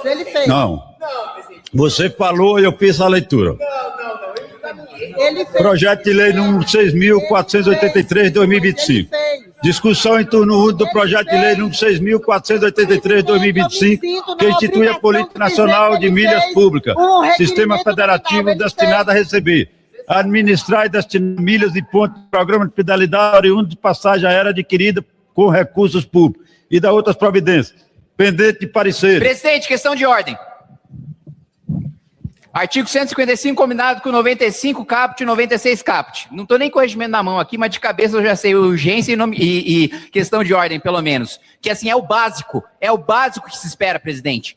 ele fez. Não. Você falou e eu fiz a leitura. Ele fez. Projeto de lei número 6.483 de 2025. Discussão em turno único do projeto de lei número 6.483 de 2025, que institui a Política Nacional de Milhas Públicas, sistema federativo destinado a receber, administrar e destinar milhas de pontos do programa de fidelidade oriundo de passagem aérea adquirida com recursos públicos e da outras providências, pendente de parecer. Presidente, questão de ordem. Artigo 155, combinado com 95 caput e 96 caput. Não estou nem com o regimento na mão aqui, mas de cabeça eu já sei urgência e questão de ordem, pelo menos. Que assim, é o básico que se espera, presidente.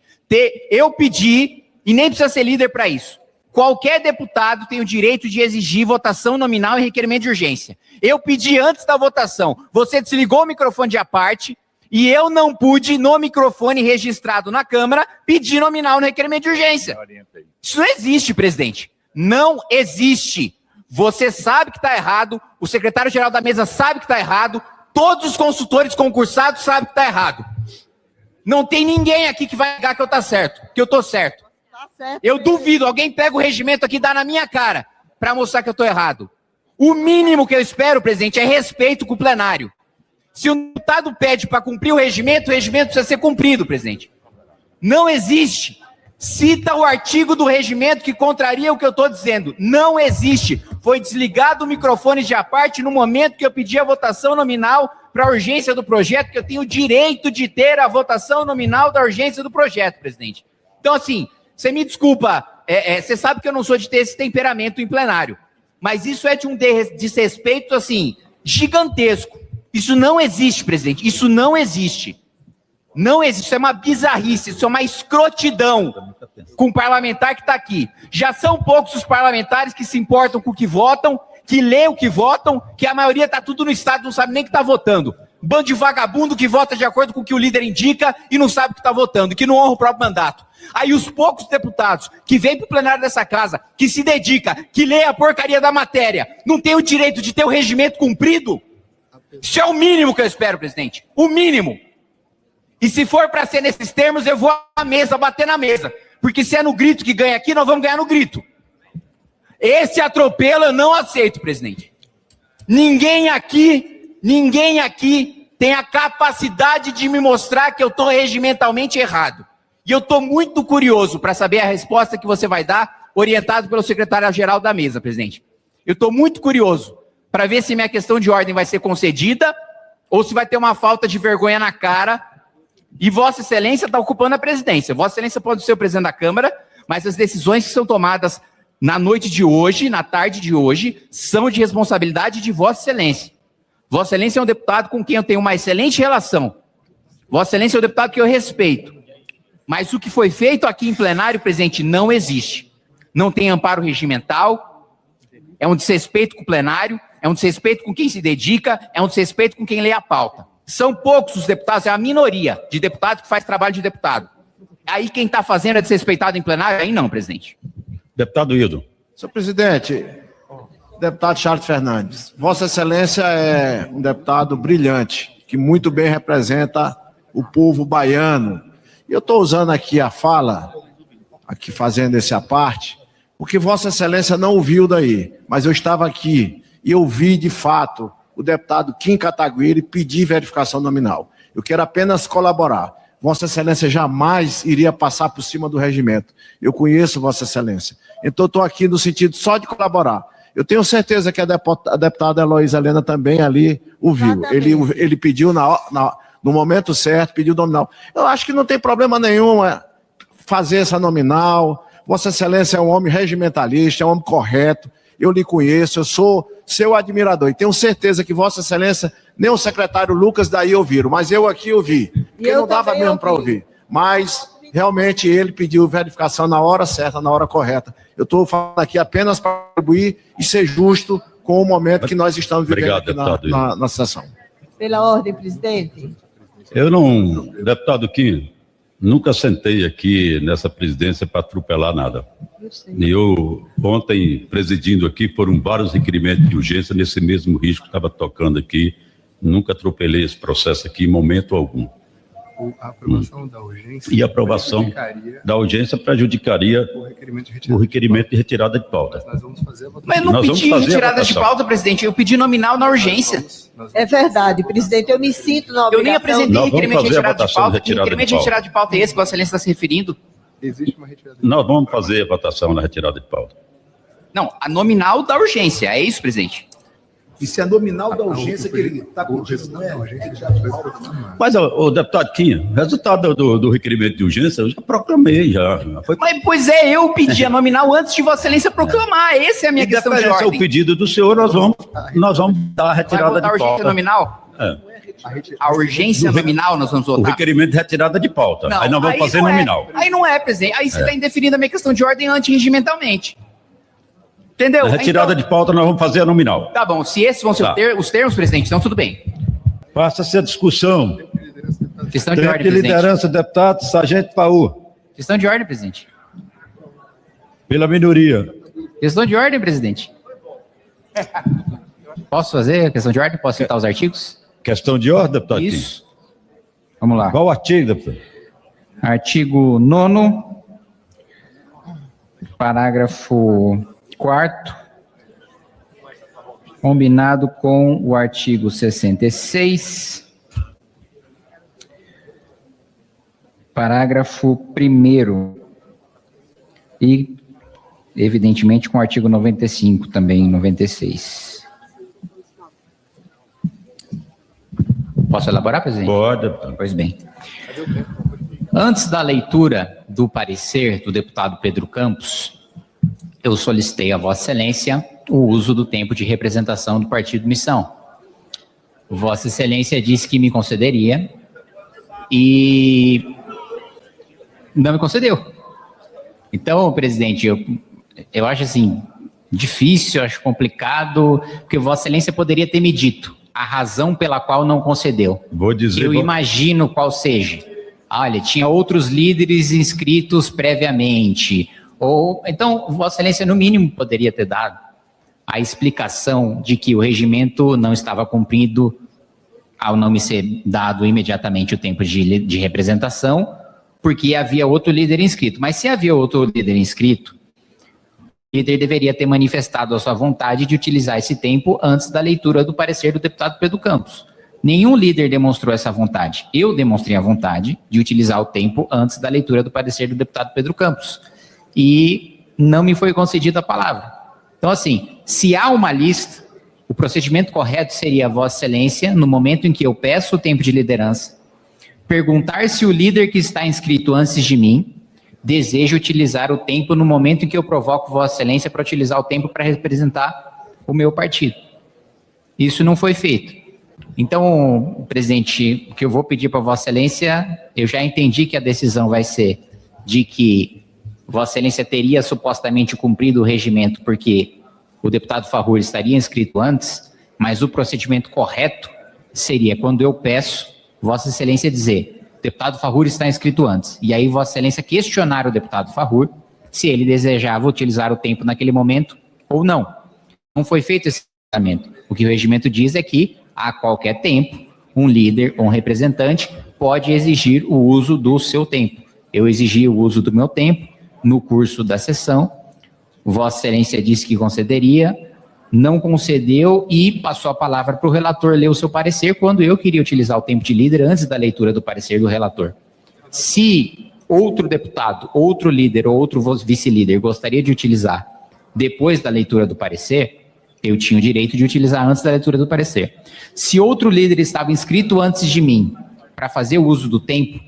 Eu pedi, e nem precisa ser líder para isso, qualquer deputado tem o direito de exigir votação nominal e requerimento de urgência. Eu pedi antes da votação, você desligou o microfone de à parte, e eu não pude, no microfone registrado na Câmara, pedir nominal no requerimento de urgência. Isso não existe, presidente. Não existe. Você sabe que está errado, o secretário-geral da mesa sabe que está errado, todos os consultores concursados sabem que está errado. Não tem ninguém aqui que vai negar que eu estou certo, que eu estou certo. Eu duvido, alguém pega o regimento aqui e dá na minha cara para mostrar que eu estou errado. O mínimo que eu espero, presidente, é respeito com o plenário. Se o deputado pede para cumprir o regimento precisa ser cumprido, presidente. Não existe. Cita o artigo do regimento que contraria o que eu estou dizendo. Não existe. Foi desligado o microfone de à parte no momento que eu pedi a votação nominal para a urgência do projeto, que eu tenho o direito de ter a votação nominal da urgência do projeto, presidente. Então, assim, você me desculpa, você sabe que eu não sou de ter esse temperamento em plenário, mas isso é de um desrespeito, assim, gigantesco. Isso não existe, presidente. Isso não existe. Não existe. Isso é uma bizarrice. Isso é uma escrotidão com o parlamentar que está aqui. Já são poucos os parlamentares que se importam com o que votam, que lê o que votam, que a maioria está tudo no Estado, não sabe nem que está votando. Bando de vagabundo que vota de acordo com o que o líder indica e não sabe o que está votando, que não honra o próprio mandato. Aí os poucos deputados que vêm para o plenário dessa casa, que se dedica, que lê a porcaria da matéria, não tem o direito de ter o regimento cumprido? Isso é o mínimo que eu espero, presidente. O mínimo. E se for para ser nesses termos, eu vou à mesa, bater na mesa. Porque se é no grito que ganha aqui, nós vamos ganhar no grito. Esse atropelo eu não aceito, presidente. Ninguém aqui tem a capacidade de me mostrar que eu estou regimentalmente errado. E eu estou muito curioso para saber a resposta que você vai dar, orientado pelo secretário-geral da mesa, presidente. Eu estou muito curioso para ver se minha questão de ordem vai ser concedida ou se vai ter uma falta de vergonha na cara. E Vossa Excelência está ocupando a presidência. Vossa Excelência pode ser o presidente da Câmara, mas as decisões que são tomadas na noite de hoje, na tarde de hoje, são de responsabilidade de Vossa Excelência. Vossa Excelência é um deputado com quem eu tenho uma excelente relação. Vossa Excelência é um deputado que eu respeito. Mas o que foi feito aqui em plenário, presidente, não existe. Não tem amparo regimental, é um desrespeito com o plenário, é um desrespeito com quem se dedica, é um desrespeito com quem lê a pauta. São poucos os deputados, é a minoria de deputado que faz trabalho de deputado. Aí quem está fazendo é desrespeitado em plenário? Aí não, presidente. Deputado Hildo. Senhor presidente, deputado Charles Fernandes, Vossa Excelência é um deputado brilhante, que muito bem representa o povo baiano. E eu estou usando aqui a fala, aqui fazendo esse à parte, porque Vossa Excelência não ouviu daí, mas eu estava aqui e eu vi de fato o deputado Kim Kataguiri pedir verificação nominal. Eu quero apenas colaborar. Vossa Excelência jamais iria passar por cima do regimento. Eu conheço Vossa Excelência. Então estou aqui no sentido só de colaborar. Eu tenho certeza que a deputada Heloísa Helena também ali ouviu. Ele pediu no momento certo, pediu nominal. Eu acho que não tem problema nenhum fazer essa nominal. Vossa Excelência é um homem regimentalista, é um homem correto. Eu lhe conheço, eu sou seu admirador. E tenho certeza que Vossa Excelência, nem o secretário Lucas daí ouviram, mas eu aqui ouvi. Porque não dava mesmo para ouvir. Mas, realmente, ele pediu verificação na hora certa, na hora correta. Eu estou falando aqui apenas para contribuir e ser justo com o momento que nós estamos vivendo aqui na sessão. Pela ordem, presidente. Eu não, deputado Kim, nunca sentei aqui nessa presidência para atropelar nada. Eu, ontem, presidindo aqui, foram vários requerimentos de urgência nesse mesmo risco que estava tocando aqui. Nunca atropelei esse processo aqui em momento algum. A aprovação da urgência. E a aprovação da urgência prejudicaria o requerimento de retirada de pauta. Nós vamos fazer a votação. Mas eu não Nós vamos pedi fazer a retirada de votação. pauta, presidente. Eu pedi nominal na urgência. É verdade, presidente. Eu me sinto na Eu nem obrigação. apresentei Nós vamos requerimento de fazer a retirada de votação pauta. de Que retirada de requerimento de pauta. retirada de pauta é esse que Vossa Excelência está se referindo? Existe uma retirada de Nós vamos fazer a votação na retirada de pauta. Não, a nominal da urgência. É isso, presidente? E se a nominal da urgência que ele está O pedindo resultado não da é urgência já foi proclamado. Mas, o deputado Quinha, o resultado do requerimento de urgência eu já proclamei, já foi. Mas, pois é, eu pedi a nominal antes de Vossa Excelência proclamar. Essa é a minha questão de Independente ao ordem. pedido do senhor, nós vamos dar a Vai retirada votar a de urgência pauta. nominal? É. A urgência nominal nós vamos O votar? requerimento de retirada de pauta. Não, aí nós vamos fazer não é. nominal. Aí não é, presidente. Aí você está indefinindo a minha questão de ordem antirregimentalmente. Entendeu? A retirada Então, de pauta nós vamos fazer a nominal. tá bom, se esses vão ser Tá. os termos, presidente, então tudo bem. Passa-se a discussão. Questão de Tempo ordem, de presidente. liderança, deputado Sargento Paú. Questão de ordem, presidente. Pela minoria. Questão de ordem, presidente. Posso fazer a questão de ordem? Posso citar os artigos? Questão de ordem, deputado Quinha? Isso. Vamos lá. Qual o artigo, deputado? Artigo 9º, parágrafo 4º, combinado com o artigo 66, parágrafo 1º, e, evidentemente, com o artigo 95, também 96. Posso elaborar, presidente? Pode, deputado. Pois bem. Antes da leitura do parecer do deputado Pedro Campos, eu solicitei a Vossa Excelência o uso do tempo de representação do Partido Missão. Vossa Excelência disse que me concederia e não me concedeu. Então, presidente, eu acho assim, difícil, acho complicado, porque Vossa Excelência poderia ter me dito a razão pela qual não concedeu. Vou dizer. Eu imagino qual seja. Olha, tinha outros líderes inscritos previamente. Ou então, Vossa Excelência, no mínimo, poderia ter dado a explicação de que o regimento não estava cumprido ao não me ser dado imediatamente o tempo de representação, porque havia outro líder inscrito. Mas se havia outro líder inscrito, o líder deveria ter manifestado a sua vontade de utilizar esse tempo antes da leitura do parecer do deputado Pedro Campos. Nenhum líder demonstrou essa vontade. Eu demonstrei a vontade de utilizar o tempo antes da leitura do parecer do deputado Pedro Campos. E não me foi concedida a palavra. Então, assim, se há uma lista, o procedimento correto seria, Vossa Excelência, no momento em que eu peço o tempo de liderança, perguntar se o líder que está inscrito antes de mim deseja utilizar o tempo no momento em que eu provoco Vossa Excelência para utilizar o tempo para representar o meu partido. Isso não foi feito. Então, presidente, o que eu vou pedir para Vossa Excelência, eu já entendi que a decisão vai ser de que Vossa Excelência teria supostamente cumprido o regimento porque o deputado Farrur estaria inscrito antes, mas o procedimento correto seria quando eu peço Vossa Excelência dizer, deputado Farrur está inscrito antes, e aí Vossa Excelência questionar o deputado Farrur se ele desejava utilizar o tempo naquele momento ou não. Não foi feito esse tratamento. O que o regimento diz é que, a qualquer tempo, um líder ou um representante pode exigir o uso do seu tempo. Eu exigi o uso do meu tempo no curso da sessão, Vossa Excelência disse que concederia, não concedeu e passou a palavra para o relator ler o seu parecer quando eu queria utilizar o tempo de líder antes da leitura do parecer do relator. Se outro deputado, outro líder ou outro vice-líder gostaria de utilizar depois da leitura do parecer, eu tinha o direito de utilizar antes da leitura do parecer. Se outro líder estava inscrito antes de mim para fazer o uso do tempo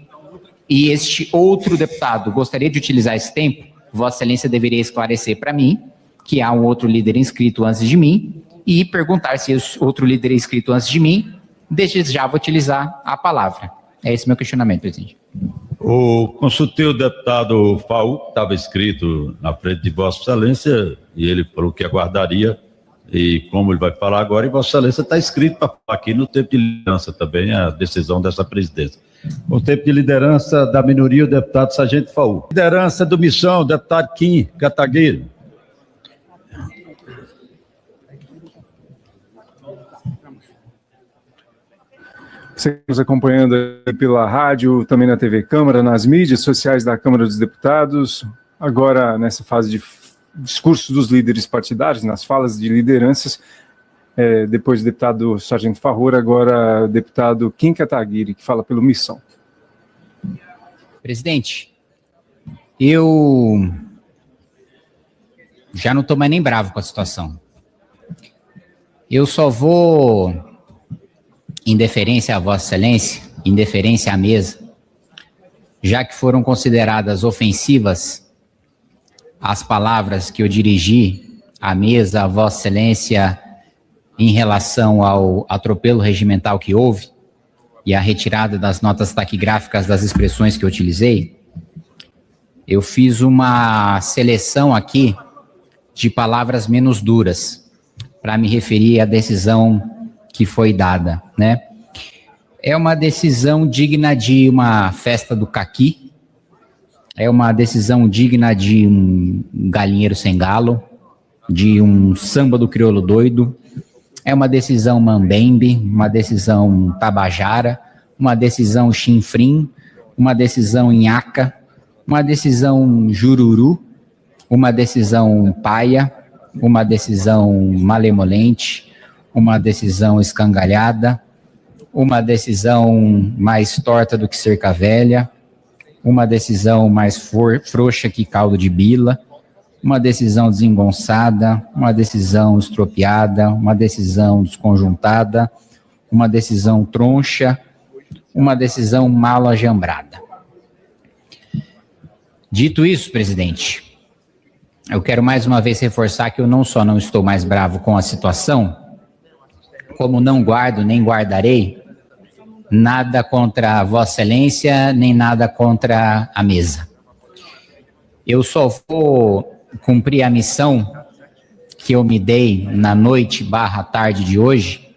e este outro deputado gostaria de utilizar esse tempo, Vossa Excelência deveria esclarecer para mim que há um outro líder inscrito antes de mim e perguntar se esse outro líder inscrito antes de mim desejava utilizar a palavra. É esse meu questionamento, presidente. Consultei o deputado Faú, que estava inscrito na frente de Vossa Excelência, e ele falou que aguardaria, e como ele vai falar agora, e Vossa Excelência está inscrito para falar aqui no tempo de liderança também, a decisão dessa presidência. O tempo de liderança da minoria, o deputado Sargento Faú. Liderança do Missão, o deputado Kim Catagueiro. Você que nos acompanhando pela rádio, também na TV Câmara, nas mídias sociais da Câmara dos Deputados, agora nessa fase de discursos dos líderes partidários, nas falas de lideranças, depois do deputado Sargento Farrour, agora o deputado Kim Kataguiri, que fala pelo Missão. Presidente, eu já não estou mais nem bravo com a situação. Eu só vou, em deferência à Vossa Excelência, em deferência à mesa, já que foram consideradas ofensivas as palavras que eu dirigi à mesa, à Vossa Excelência, em relação ao atropelo regimental que houve e a retirada das notas taquigráficas das expressões que eu utilizei, eu fiz uma seleção aqui de palavras menos duras para me referir à decisão que foi dada, né? É uma decisão digna de uma festa do caqui, é uma decisão digna de um galinheiro sem galo, de um samba do crioulo doido, é uma decisão mambembe, uma decisão tabajara, uma decisão chinfrim, uma decisão nhaca, uma decisão jururu, uma decisão paia, uma decisão malemolente, uma decisão escangalhada, uma decisão mais torta do que cerca velha, uma decisão mais frouxa que caldo de bila, uma decisão desengonçada, uma decisão estropiada, uma decisão desconjuntada, uma decisão troncha, uma decisão mal ajambrada. Dito isso, presidente, eu quero mais uma vez reforçar que eu não só não estou mais bravo com a situação, como não guardo nem guardarei nada contra Vossa Excelência, nem nada contra a mesa. Eu só vou cumprir a missão que eu me dei na noite/tarde de hoje,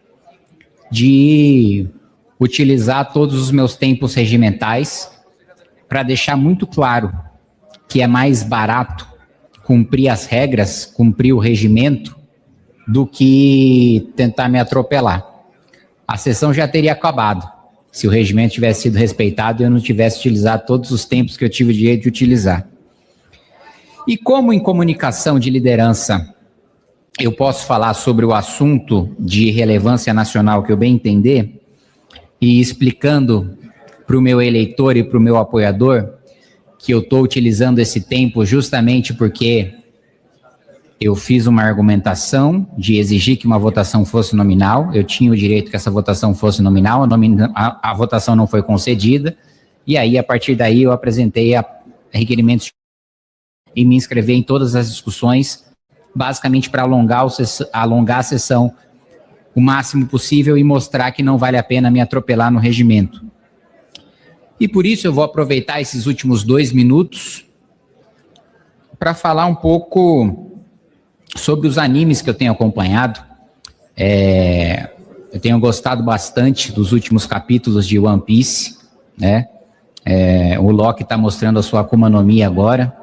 de utilizar todos os meus tempos regimentais para deixar muito claro que é mais barato cumprir as regras, cumprir o regimento, do que tentar me atropelar. A sessão já teria acabado se o regimento tivesse sido respeitado e eu não tivesse utilizado todos os tempos que eu tive o direito de utilizar. E como em comunicação de liderança eu posso falar sobre o assunto de relevância nacional que eu bem entender, e explicando para o meu eleitor e para o meu apoiador que eu estou utilizando esse tempo justamente porque eu fiz uma argumentação de exigir que uma votação fosse nominal, eu tinha o direito que essa votação fosse nominal, a votação não foi concedida, e aí, a partir daí, eu apresentei requerimentos e me inscrever em todas as discussões, basicamente para alongar a sessão o máximo possível e mostrar que não vale a pena me atropelar no regimento. E por isso eu vou aproveitar esses últimos 2 minutos para falar um pouco sobre os animes que eu tenho acompanhado. Eu tenho gostado bastante dos últimos capítulos de One Piece, né? O Loki está mostrando a sua Akuma no Mi agora.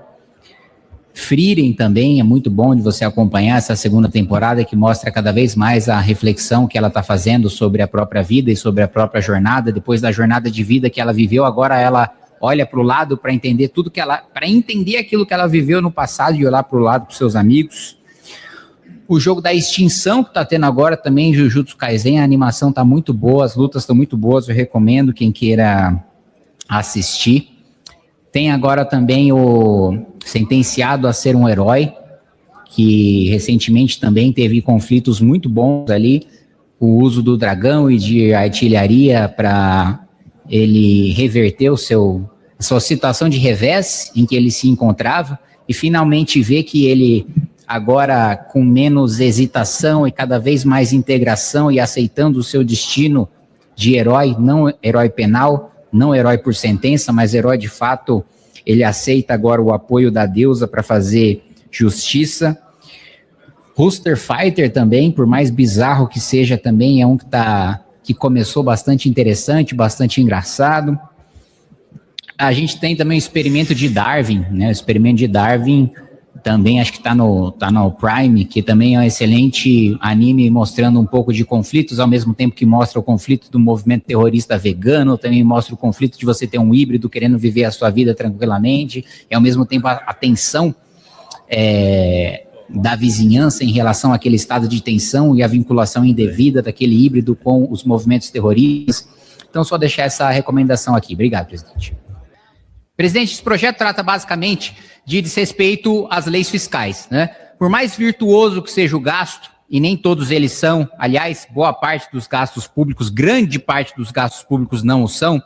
Frieren também é muito bom de você acompanhar essa segunda temporada, que mostra cada vez mais a reflexão que ela está fazendo sobre a própria vida e sobre a própria jornada. Depois da jornada de vida que ela viveu, agora ela olha para o lado para entender tudo que para entender aquilo que ela viveu no passado e olhar para o lado para os seus amigos. O jogo da extinção que está tendo agora também, Jujutsu Kaisen, a animação está muito boa, as lutas estão muito boas, eu recomendo quem queira assistir. Tem agora também o Sentenciado a Ser um Herói, que recentemente também teve conflitos muito bons ali, o uso do dragão e de artilharia para ele reverter a sua situação de revés em que ele se encontrava, e finalmente ver que ele, agora com menos hesitação e cada vez mais integração e aceitando o seu destino de herói, não herói penal, não herói por sentença, mas herói de fato, ele aceita agora o apoio da deusa para fazer justiça. Rooster Fighter também, por mais bizarro que seja, também é um que começou bastante interessante, bastante engraçado. A gente tem também o experimento de Darwin, né? O experimento de Darwin também acho que tá no Prime, que também é um excelente anime mostrando um pouco de conflitos, ao mesmo tempo que mostra o conflito do movimento terrorista vegano, também mostra o conflito de você ter um híbrido querendo viver a sua vida tranquilamente, e ao mesmo tempo a tensão da vizinhança em relação àquele estado de tensão e a vinculação indevida daquele híbrido com os movimentos terroristas. Então, só deixar essa recomendação aqui. Obrigado, presidente. Presidente, esse projeto trata basicamente de desrespeito às leis fiscais, né? Por mais virtuoso que seja o gasto, e nem todos eles são, aliás, boa parte dos gastos públicos, grande parte dos gastos públicos não o são,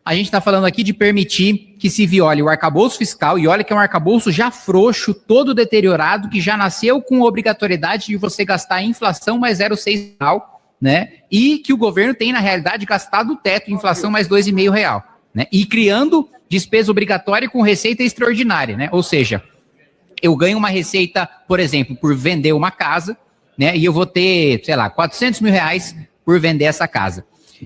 a gente está falando aqui de permitir que se viole o arcabouço fiscal, e olha que é um arcabouço já frouxo, todo deteriorado, que já nasceu com a obrigatoriedade de você gastar a inflação mais 0,6 real, né? E que o governo tem, na realidade, gastado o teto, inflação mais 2,5 real, né? E criando despesa obrigatória com receita extraordinária, né? Ou seja, eu ganho uma receita, por exemplo, por vender uma casa, né? E eu vou ter, sei lá, 400 mil reais por vender essa casa.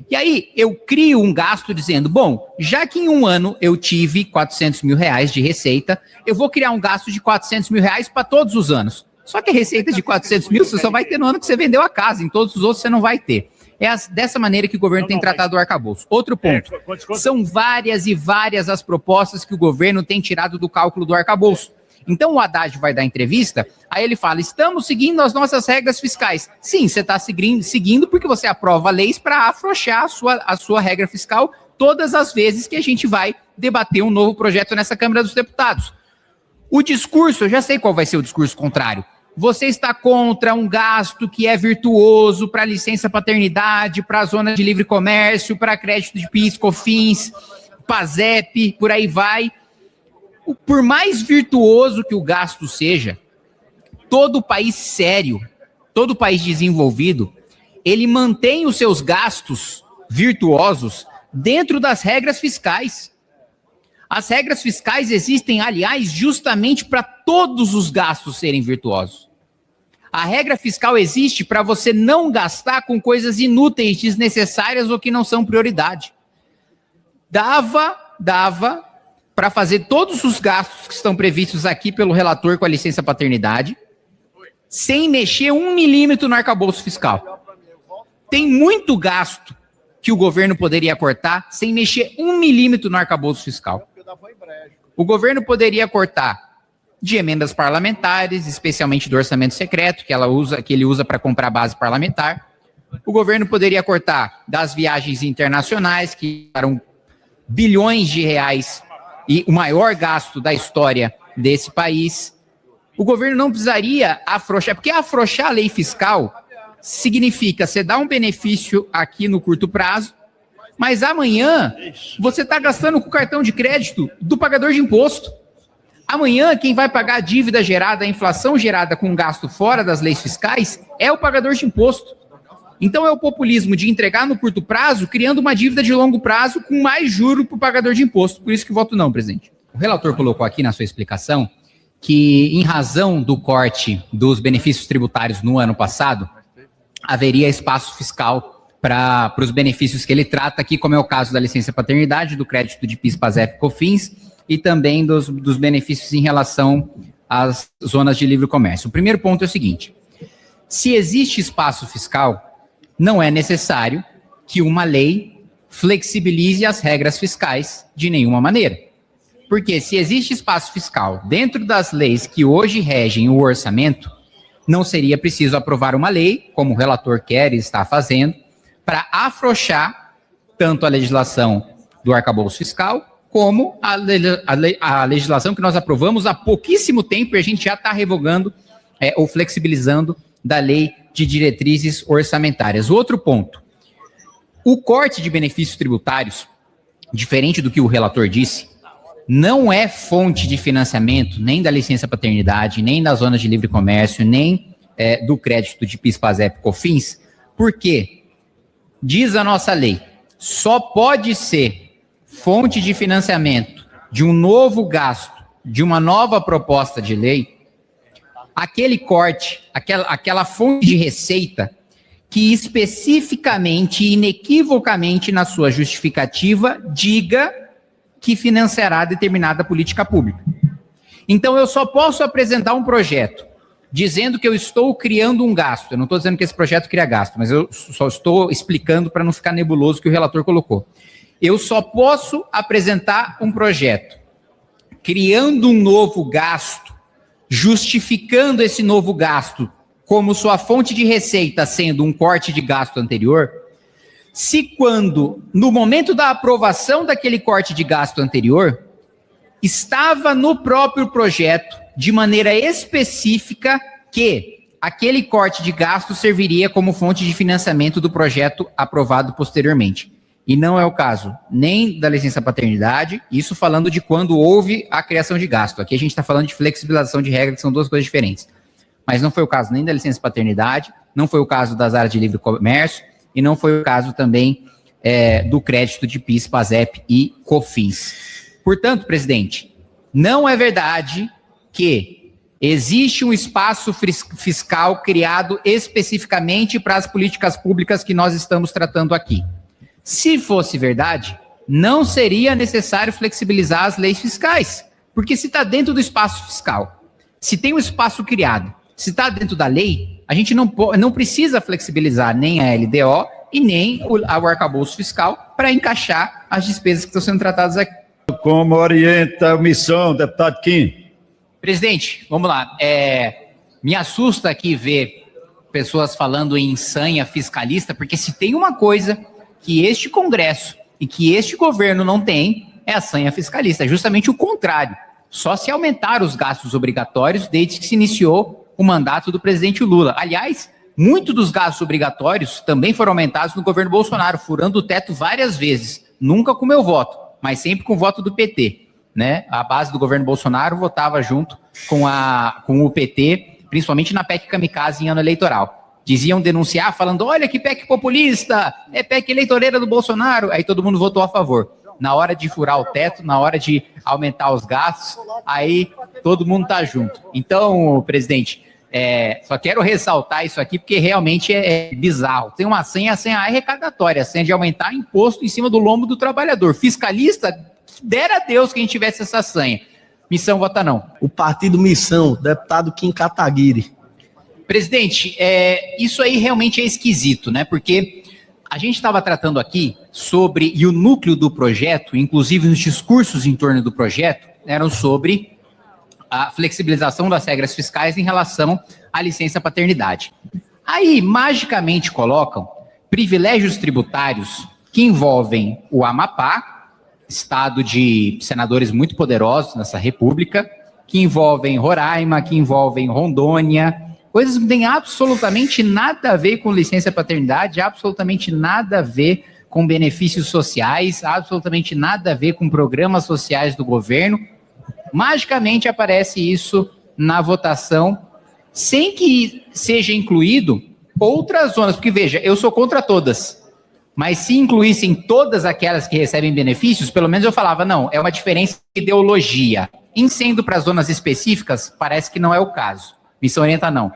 E aí eu crio um gasto dizendo, bom, já que em um ano eu tive 400 mil reais de receita, eu vou criar um gasto de 400 mil reais para todos os anos. Só que a receita de 400 mil você só vai ter no ano que você vendeu a casa, em todos os outros você não vai ter. É dessa maneira que o governo tem tratado o arcabouço. Outro ponto, são várias e várias as propostas que o governo tem tirado do cálculo do arcabouço. Então o Haddad vai dar entrevista, aí ele fala, estamos seguindo as nossas regras fiscais. Sim, você está seguindo porque você aprova leis para afrouxar a sua regra fiscal todas as vezes que a gente vai debater um novo projeto nessa Câmara dos Deputados. O discurso, eu já sei qual vai ser o discurso contrário. Você está contra um gasto que é virtuoso para licença paternidade, para a zona de livre comércio, para crédito de PIS, COFINS, PASEP, por aí vai. Por mais virtuoso que o gasto seja, todo país sério, todo país desenvolvido, ele mantém os seus gastos virtuosos dentro das regras fiscais. As regras fiscais existem, aliás, justamente para todos os gastos serem virtuosos. A regra fiscal existe para você não gastar com coisas inúteis, desnecessárias ou que não são prioridade. Dava para fazer todos os gastos que estão previstos aqui pelo relator com a licença paternidade, sem mexer 1 milímetro no arcabouço fiscal. Tem muito gasto que o governo poderia cortar sem mexer 1 milímetro no arcabouço fiscal. O governo poderia cortar de emendas parlamentares, especialmente do orçamento secreto, que ele usa para comprar base parlamentar. O governo poderia cortar das viagens internacionais, que eram bilhões de reais e o maior gasto da história desse país. O governo não precisaria afrouxar, porque afrouxar a lei fiscal significa você dar um benefício aqui no curto prazo, mas amanhã você está gastando com o cartão de crédito do pagador de imposto. Amanhã quem vai pagar a dívida gerada, a inflação gerada com gasto fora das leis fiscais é o pagador de imposto. Então é o populismo de entregar no curto prazo, criando uma dívida de longo prazo com mais juro para o pagador de imposto. Por isso que voto não, presidente. O relator colocou aqui na sua explicação que, em razão do corte dos benefícios tributários no ano passado, haveria espaço fiscal para os benefícios que ele trata aqui, como é o caso da licença paternidade, do crédito de PIS, PASEP, COFINS e também dos benefícios em relação às zonas de livre comércio. O primeiro ponto é o seguinte: se existe espaço fiscal, não é necessário que uma lei flexibilize as regras fiscais de nenhuma maneira. Porque se existe espaço fiscal dentro das leis que hoje regem o orçamento, não seria preciso aprovar uma lei, como o relator quer e está fazendo, para afrouxar tanto a legislação do arcabouço fiscal, como a legislação que nós aprovamos há pouquíssimo tempo e a gente já está revogando ou flexibilizando da lei de diretrizes orçamentárias. Outro ponto, o corte de benefícios tributários, diferente do que o relator disse, não é fonte de financiamento nem da licença paternidade, nem das zonas de livre comércio, nem do crédito de PIS, PASEP, COFINS, porque, diz a nossa lei, só pode ser fonte de financiamento de um novo gasto, de uma nova proposta de lei, aquele corte, aquela fonte de receita que especificamente e inequivocamente na sua justificativa diga que financiará determinada política pública. Então, eu só posso apresentar um projeto dizendo que eu estou criando um gasto. Eu não estou dizendo que esse projeto cria gasto, mas eu só estou explicando para não ficar nebuloso o que o relator colocou. Eu só posso apresentar um projeto criando um novo gasto, justificando esse novo gasto como sua fonte de receita sendo um corte de gasto anterior, se quando, no momento da aprovação daquele corte de gasto anterior, estava no próprio projeto, de maneira específica, que aquele corte de gasto serviria como fonte de financiamento do projeto aprovado posteriormente. E não é o caso nem da licença paternidade, isso falando de quando houve a criação de gasto. Aqui a gente está falando de flexibilização de regras, que são duas coisas diferentes. Mas não foi o caso nem da licença paternidade, não foi o caso das áreas de livre comércio, e não foi o caso também do crédito de PIS, PASEP e COFINS. Portanto, presidente, não é verdade que existe um espaço fiscal criado especificamente para as políticas públicas que nós estamos tratando aqui. Se fosse verdade, não seria necessário flexibilizar as leis fiscais, porque se está dentro do espaço fiscal, se tem um espaço criado, se está dentro da lei, a gente não precisa flexibilizar nem a LDO e nem o arcabouço fiscal para encaixar as despesas que estão sendo tratadas aqui. Como orienta a omissão, deputado Kim? Presidente, vamos lá. Me assusta aqui ver pessoas falando em sanha fiscalista, porque se tem uma coisa que este Congresso e que este governo não tem, é a sanha fiscalista. É justamente o contrário. Só se aumentar os gastos obrigatórios desde que se iniciou o mandato do presidente Lula. Aliás, muitos dos gastos obrigatórios também foram aumentados no governo Bolsonaro, furando o teto várias vezes. Nunca com meu voto, mas sempre com o voto do PT. Né? A base do governo Bolsonaro votava junto com o PT, principalmente na PEC Kamikaze em ano eleitoral. Diziam denunciar, falando, olha que PEC populista, é PEC eleitoreira do Bolsonaro. Aí todo mundo votou a favor. Na hora de furar o teto, na hora de aumentar os gastos, aí todo mundo tá junto. Então, presidente, só quero ressaltar isso aqui, porque realmente é bizarro. Tem uma senha, a senha arrecadatória, a senha de aumentar imposto em cima do lombo do trabalhador. Fiscalista, dera a Deus que a gente tivesse essa senha. Missão, vota não. O partido Missão, deputado Kim Kataguiri. Presidente, isso aí realmente é esquisito, né? Porque a gente estava tratando aqui sobre, e o núcleo do projeto, inclusive os discursos em torno do projeto, eram sobre a flexibilização das regras fiscais em relação à licença paternidade. Aí, magicamente, colocam privilégios tributários que envolvem o Amapá, estado de senadores muito poderosos nessa república, que envolvem Roraima, que envolvem Rondônia, coisas que não têm absolutamente nada a ver com licença paternidade, absolutamente nada a ver com benefícios sociais, absolutamente nada a ver com programas sociais do governo. Magicamente aparece isso na votação, sem que seja incluído outras zonas, porque veja, eu sou contra todas, mas se incluíssem todas aquelas que recebem benefícios, pelo menos eu falava, não, é uma diferença de ideologia. Em sendo para zonas específicas, parece que não é o caso. Missão orienta não.